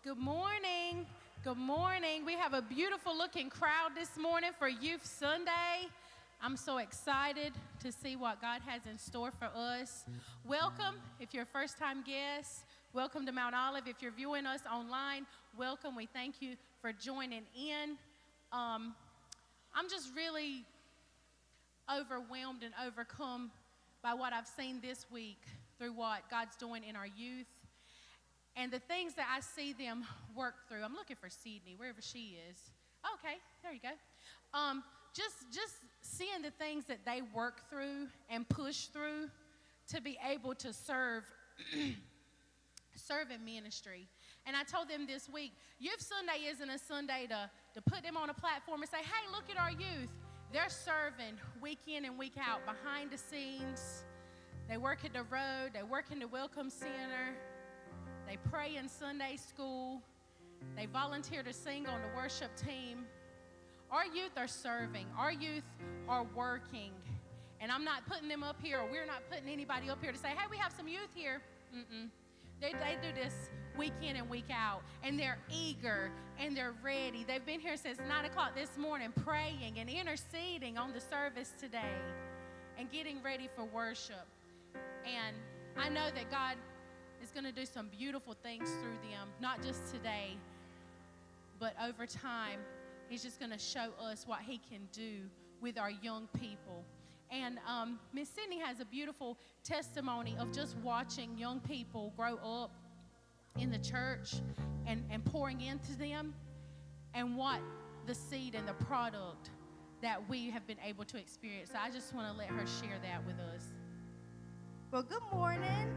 Good morning. Good morning. We have a beautiful looking crowd this morning for Youth Sunday. I'm so excited to see what God has in store for us. Welcome if you're a first-time guest. Welcome to Mount Olive. If you're viewing us online, welcome. We thank you for joining in. I'm just really overwhelmed and overcome by what I've seen this week through what God's doing in our youth and the things that I see them work through. I'm looking for Sydney, wherever she is. Okay, there you go. Just seeing the things that they work through and push through to be able to serve in ministry. And I told them this week, Youth Sunday isn't a Sunday to put them on a platform and say, hey, look at our youth. They're serving week in and week out behind the scenes. They work at the road. They work in the Welcome Center. They pray in Sunday school. They volunteer to sing on the worship team. Our youth are serving. Our youth are working. And I'm not putting them up here, or we're not putting anybody up here to say, hey, we have some youth here. They do this week in and week out, and they're eager and they're ready. They've been here since 9 o'clock this morning praying and interceding on the service today and getting ready for worship. And I know that God is going to do some beautiful things through them, not just today, but over time. He's just going to show us what he can do with our young people. And Miss Sydney has a beautiful testimony of just watching young people grow up in the church and pouring into them, and what the seed and the product that we have been able to experience. So I just want to let her share that with us. Well, good morning.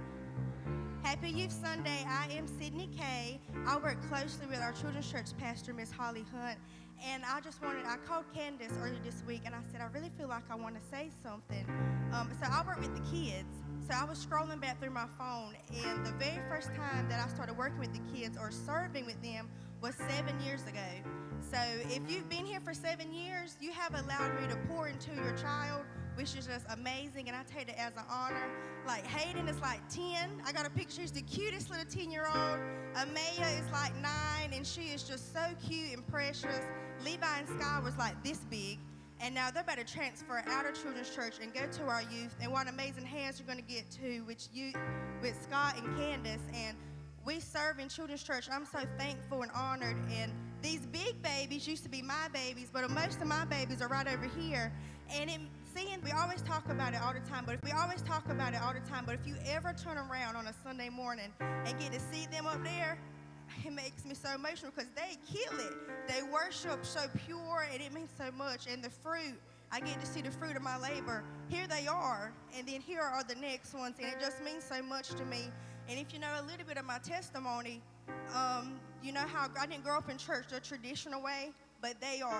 Happy Youth Sunday. I am Sydney Kay. I work closely with our children's church pastor, Miss Holly Hunt. And I called Candace earlier this week, and I said, I really feel like I want to say something. So I work with the kids. So I was scrolling back through my phone, and the very first time that I started working with the kids or serving with them was 7 years ago. So if you've been here for 7 years, you have allowed me to pour into your child, which is just amazing, and I take it as an honor. Like Hayden is like 10. I got a picture. She's the cutest little 10-year-old. Amaya is like 9, and she is just so cute and precious. Levi and Sky was like this big, and now they're about to transfer out of children's church and go to our youth. And what amazing hands you're going to get to with Scott and Candace. And we serve in children's church. I'm so thankful and honored. And these big babies used to be my babies, but most of my babies are right over here. And we always talk about it all the time, but if you ever turn around on a Sunday morning and get to see them up there, it makes me so emotional because they kill it. They worship so pure, and it means so much. And the fruit, I get to see the fruit of my labor. Here they are, and then here are the next ones, and it just means so much to me. And if you know a little bit of my testimony, you know how I didn't grow up in church the traditional way, but they are.